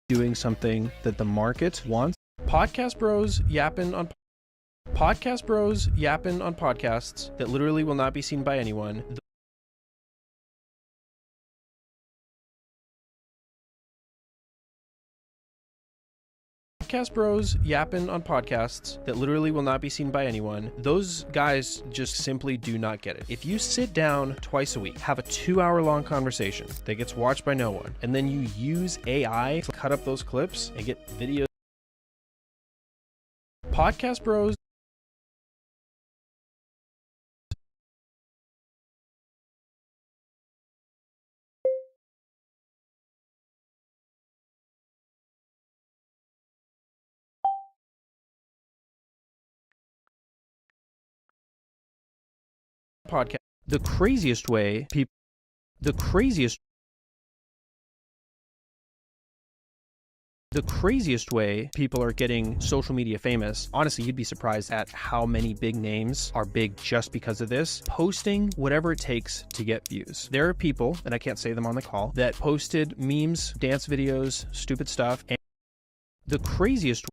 doing something that the market wants. Podcast bros yapping on podcasts that literally will not be seen by anyone. Podcast bros yapping on podcasts that literally will not be seen by anyone. Those guys just simply do not get it. If you sit down twice a week, have a 2-hour-long conversation that gets watched by no one, and then you use AI to cut up those clips and get videos. Podcast bros. Podcast. The craziest way people are getting social media famous, honestly, you'd be surprised at how many big names are big just because of this, posting whatever it takes to get views. There are people, and I can't say them on the call, that posted memes, dance videos, stupid stuff, and the craziest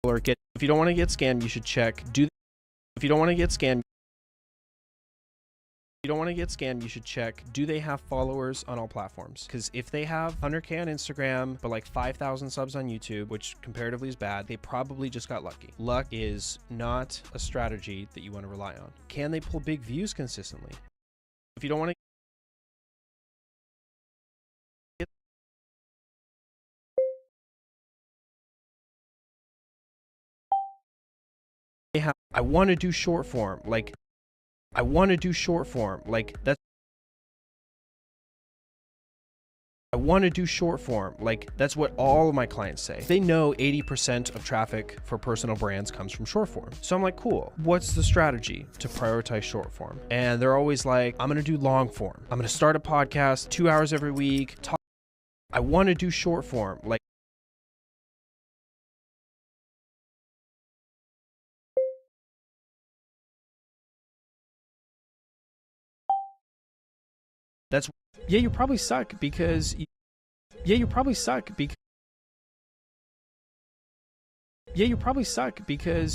or get. If you don't want to get scammed, you should check. If you don't want to get scammed, you should check, do they have followers on all platforms? Because if they have 100K on Instagram, but like 5,000 subs on YouTube, which comparatively is bad, they probably just got lucky. Luck is not a strategy that you want to rely on. Can they pull big views consistently? If you don't want to I want to do short form, like that's that's what all of my clients say. They know 80% of traffic for personal brands comes from short form. So I'm like, cool, what's the strategy to prioritize short form? And they're always like, I'm gonna do long form. I'm gonna start a podcast 2 hours every week. I want to do short form, like that's, yeah, you probably suck because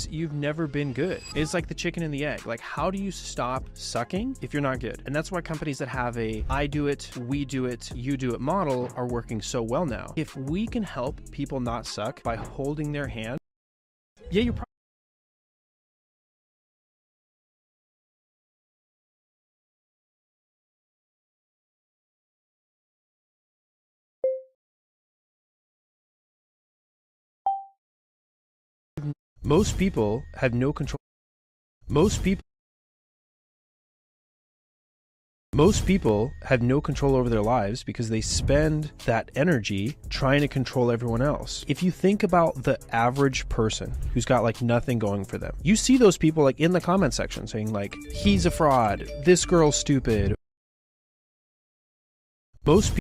you've never been good. It's like the chicken and the egg. Like, how do you stop sucking if you're not good? And that's why companies that have a I do it, we do it, you do it model are working so well now. If we can help people not suck by holding their hand, yeah, you probably most people have no control. Most people have no control over their lives because they spend that energy trying to control everyone else. If you think about the average person who's got like nothing going for them, you see those people like in the comment section saying like, he's a fraud, this girl's stupid. Most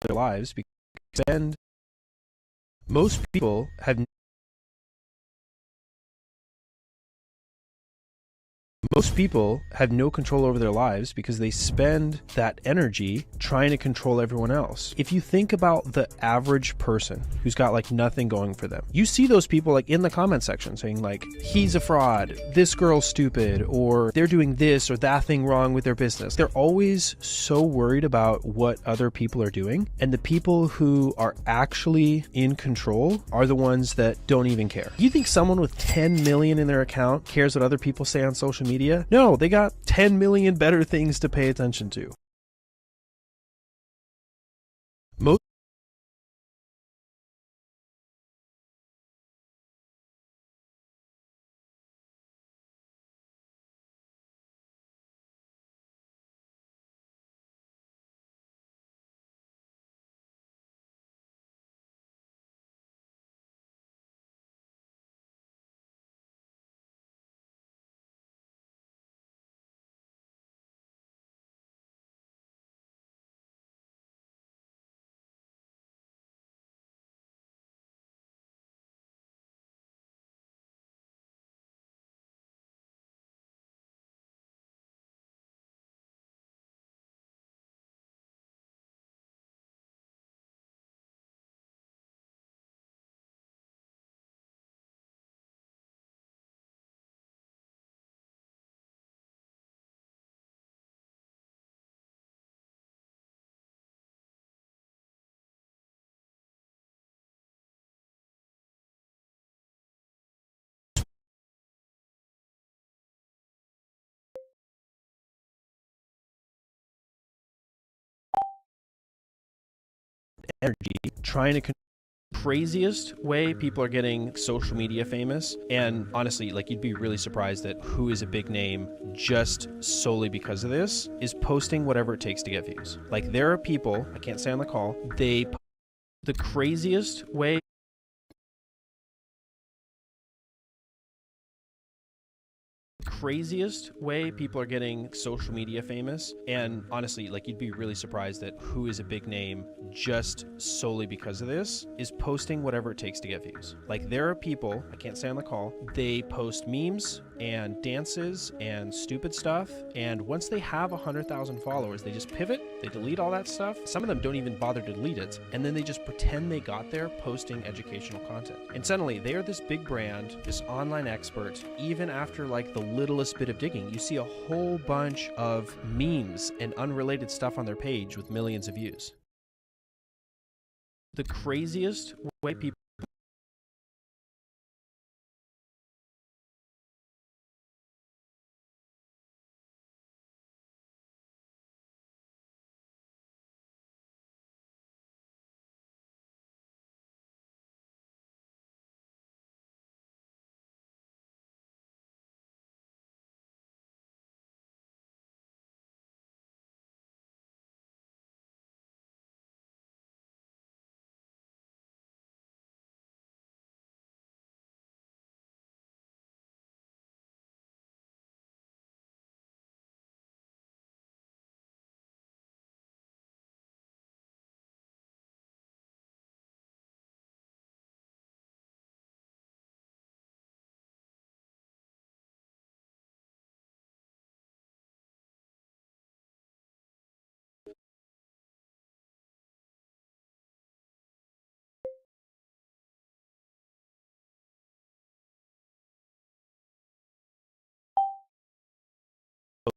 their lives because most people have Most people have no control over their lives because they spend that energy trying to control everyone else. If you think about the average person who's got like nothing going for them, you see those people like in the comment section saying like, he's a fraud, this girl's stupid, or they're doing this or that thing wrong with their business. They're always so worried about what other people are doing. And the people who are actually in control are the ones that don't even care. You think someone with 10 million in their account cares what other people say on social media? No, they got 10 million better things to pay attention to. Most energy trying to craziest way people are getting social media famous, and honestly, like, you'd be really surprised at who is a big name just solely because of this, is posting whatever it takes to get views. Like, there are people, I can't say on the call, the craziest way people are getting social media famous, and honestly, like, you'd be really surprised at who is a big name just solely because of this, is posting whatever it takes to get views. Like, there are people, I can't say on the call, they post memes and dances and stupid stuff, and once they have 100,000 followers, they just pivot, they delete all that stuff. Some of them don't even bother to delete it, and then they just pretend they got there posting educational content, and suddenly they are this big brand, this online expert. Even after like the littlest bit of digging, you see a whole bunch of memes and unrelated stuff on their page with millions of views. The craziest way people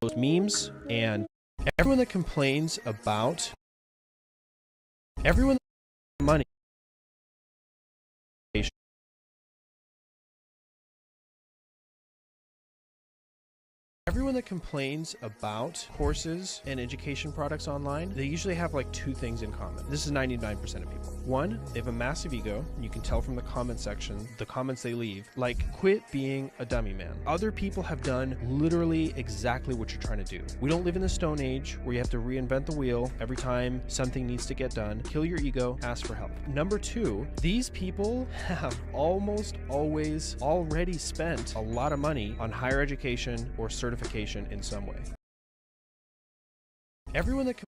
post memes, and everyone that complains about everyone money, everyone that complains about courses and education products online, they usually have like two things in common. This is 99% of people. One, they have a massive ego, and you can tell from the comment section, the comments they leave, like, quit being a dummy, man. Other people have done literally exactly what you're trying to do. We don't live in the Stone Age where you have to reinvent the wheel every time something needs to get done. Kill your ego, ask for help. Number two, these people have almost always already spent a lot of money on higher education or certification in some way. Everyone that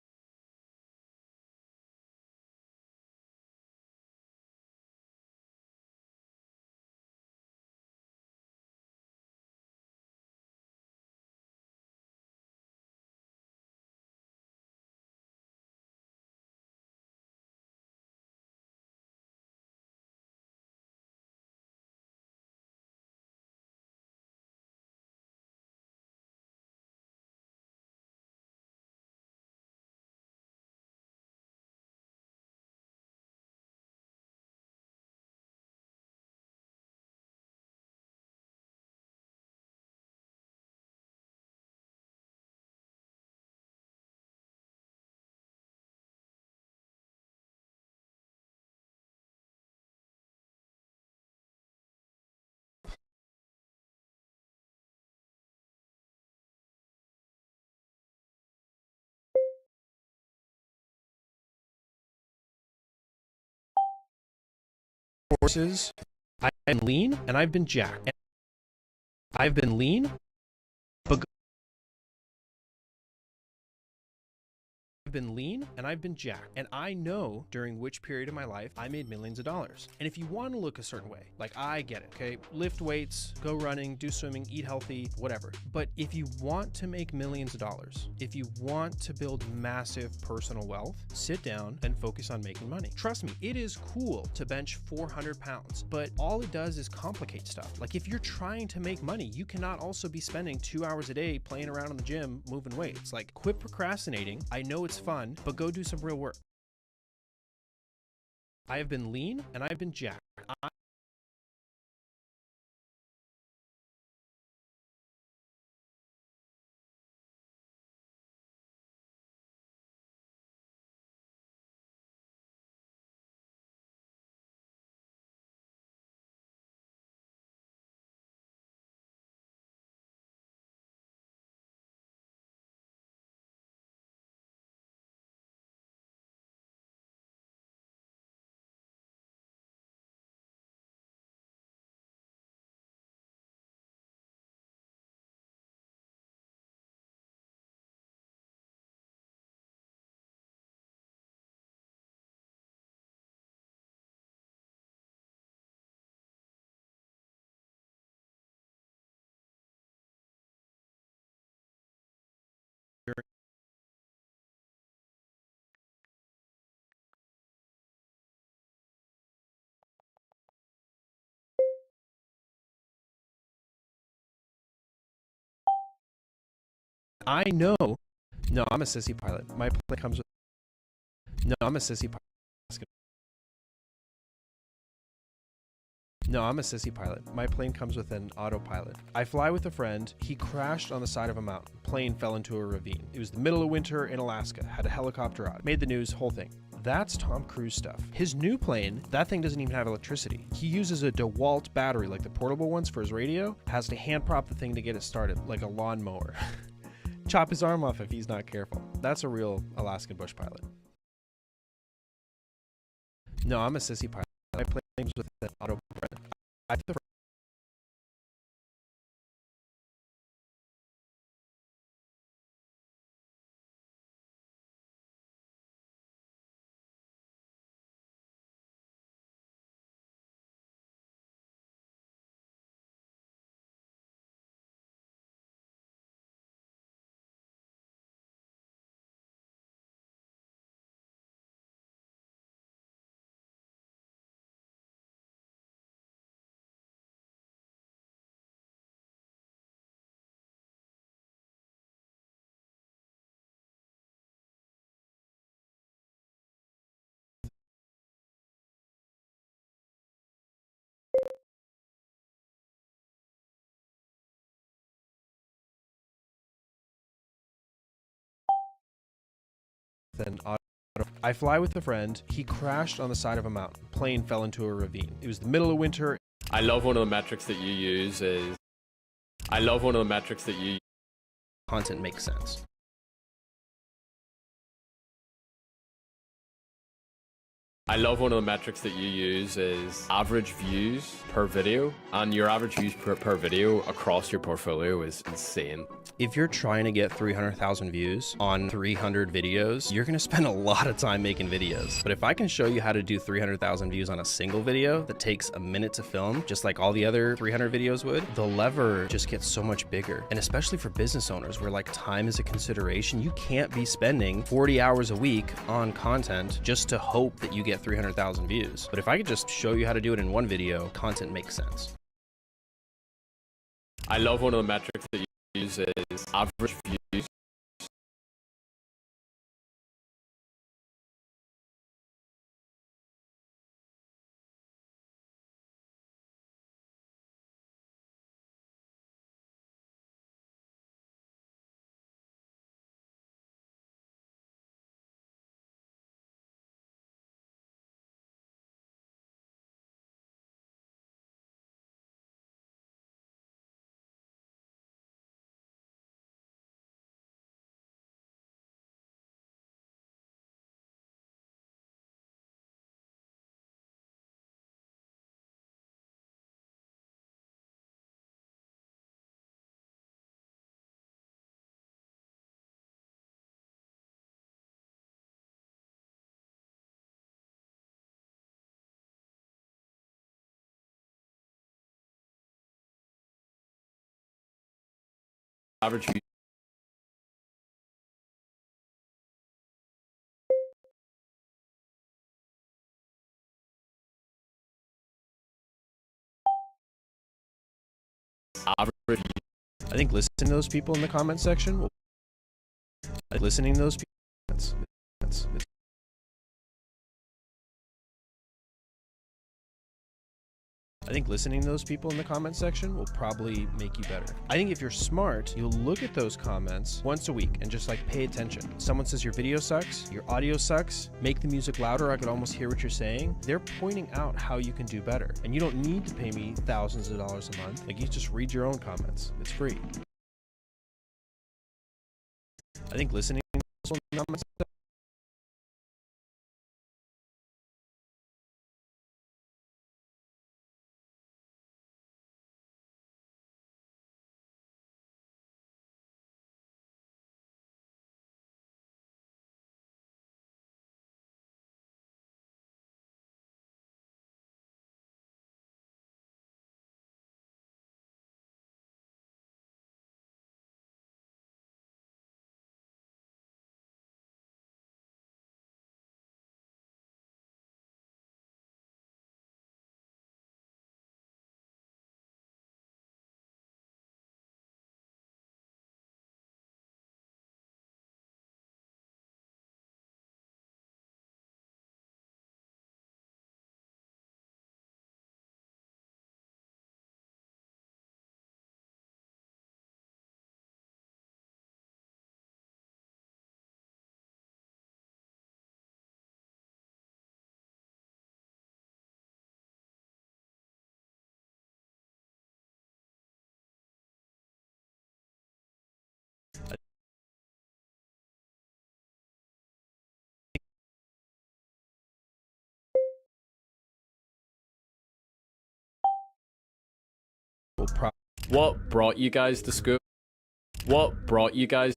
Courses. I've been lean and I've been jacked. I've been lean, but I've been lean and I've been jacked. And I know during which period of my life I made millions of dollars. And if you want to look a certain way, like I get it, okay? Lift weights, go running, do swimming, eat healthy, whatever. But if you want to make millions of dollars, if you want to build massive personal wealth, sit down and focus on making money. Trust me, it is cool to bench 400 pounds, but all it does is complicate stuff. Like if you're trying to make money, you cannot also be spending 2 hours a day playing around in the gym, moving weights. Like quit procrastinating. I know it's fun, but go do some real work. I have been lean and I've been jacked. I know. No, I'm a sissy pilot. My plane comes with. No, I'm a sissy pilot. No, I'm a sissy pilot. My plane comes with an autopilot. I fly with a friend. He crashed on the side of a mountain. Plane fell into a ravine. It was the middle of winter in Alaska. Had a helicopter out. Made the news, whole thing. That's Tom Cruise stuff. His new plane, that thing doesn't even have electricity. He uses a DeWalt battery like the portable ones for his radio. Has to hand prop the thing to get it started, like a lawnmower. Chop his arm off if he's not careful. That's a real Alaskan bush pilot. No, I'm a sissy pilot. My plane comes with an autopilot. I prefer an auto. I fly with a friend. He crashed on the side of a mountain. Plane fell into a ravine. It was the middle of winter. I love one of the metrics that you use is. I love one of the metrics that you. Content makes sense. I love one of the metrics that you use is average views per video, and your average views per video across your portfolio is insane. If you're trying to get 300,000 views on 300 videos, you're going to spend a lot of time making videos. But if I can show you how to do 300,000 views on a single video that takes a minute to film, just like all the other 300 videos would, the lever just gets so much bigger. And especially for business owners where like time is a consideration, you can't be spending 40 hours a week on content just to hope that you get 300,000 views. But if I could just show you how to do it in one video, content makes sense. I love one of the metrics that you use is average views average views. Average views. I think listening to those people in the comment section will listening to those people. I think listening to those people in the comment section will probably make you better. I think if you're smart, you'll look at those comments once a week and just like pay attention. Someone says your video sucks, your audio sucks, make the music louder, I could almost hear what you're saying. They're pointing out how you can do better. And you don't need to pay me thousands of dollars a month. Like, you just read your own comments. It's free. I think listening to those comments will probably. What brought you guys to school? What brought you guys?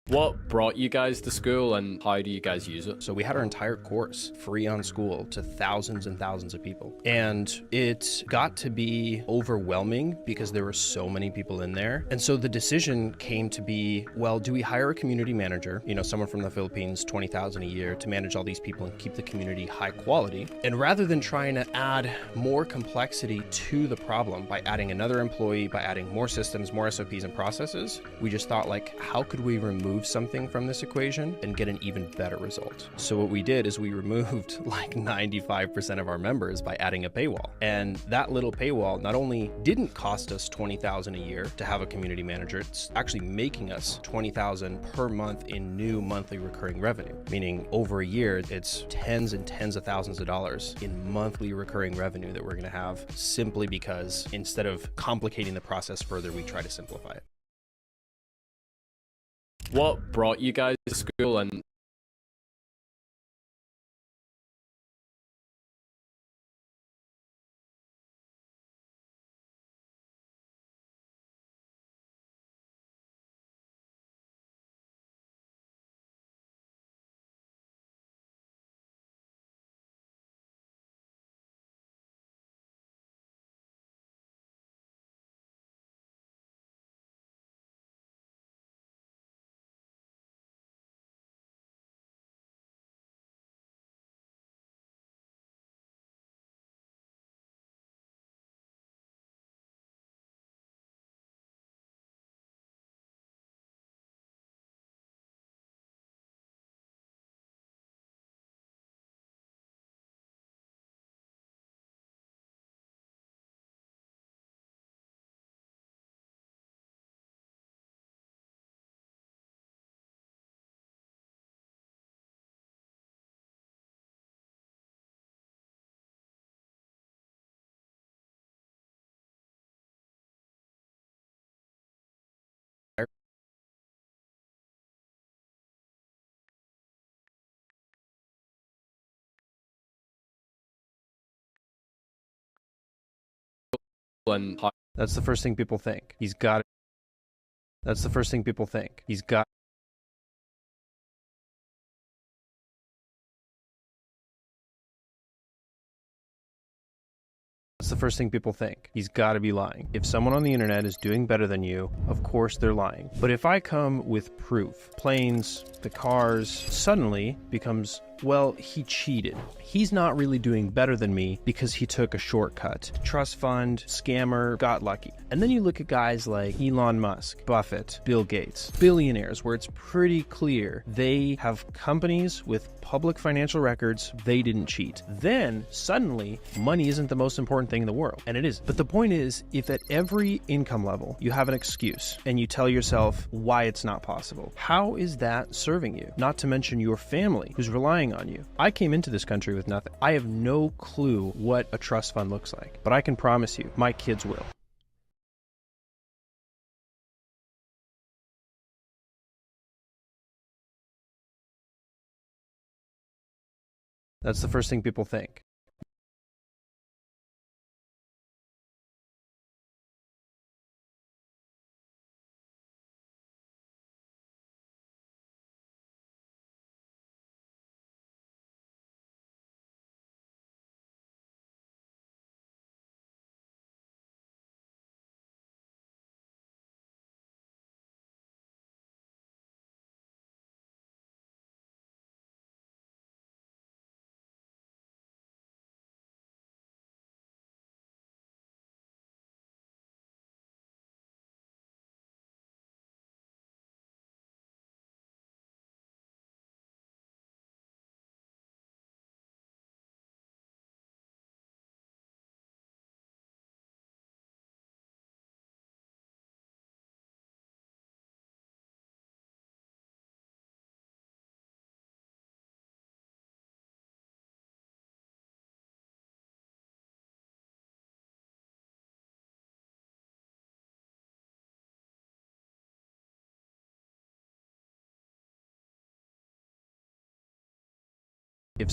What brought you guys to school, and how do you guys use it? So we had our entire course free on School to thousands and thousands of people. And it got to be overwhelming because there were so many people in there. And so the decision came to be, well, do we hire a community manager, someone from the Philippines, 20,000 a year, to manage all these people and keep the community high quality? And rather than trying to add more complexity to the problem by adding another employee, by adding more systems, more SOPs and processes, we just thought, like, how could we remove something from this equation and get an even better result? So what we did is we removed like 95% of our members by adding a paywall. And that little paywall not only didn't cost us $20,000 a year to have a community manager, it's actually making us $20,000 per month in new monthly recurring revenue, meaning over a year, it's tens and tens of thousands of dollars in monthly recurring revenue that we're going to have, simply because instead of complicating the process further, we try to simplify it. What brought you guys to school, and how? That's the first thing people think. He's got it. That's the first thing people think. He's got It's the first thing people think. He's got to be lying. If someone on the internet is doing better than you, of course they're lying. But if I come with proof, planes, the cars, suddenly becomes, well, he cheated. He's not really doing better than me because he took a shortcut. Trust fund, scammer, got lucky. And then you look at guys like Elon Musk, Buffett, Bill Gates, billionaires, where it's pretty clear they have companies with public financial records, they didn't cheat. Then suddenly money isn't the most important thing in the world, and it is. But the point is, if at every income level you have an excuse and you tell yourself why it's not possible, how is that serving you? Not to mention your family who's relying on you. I came into this country with nothing. I have no clue what a trust fund looks like, but I can promise you my kids will. That's the first thing people think. If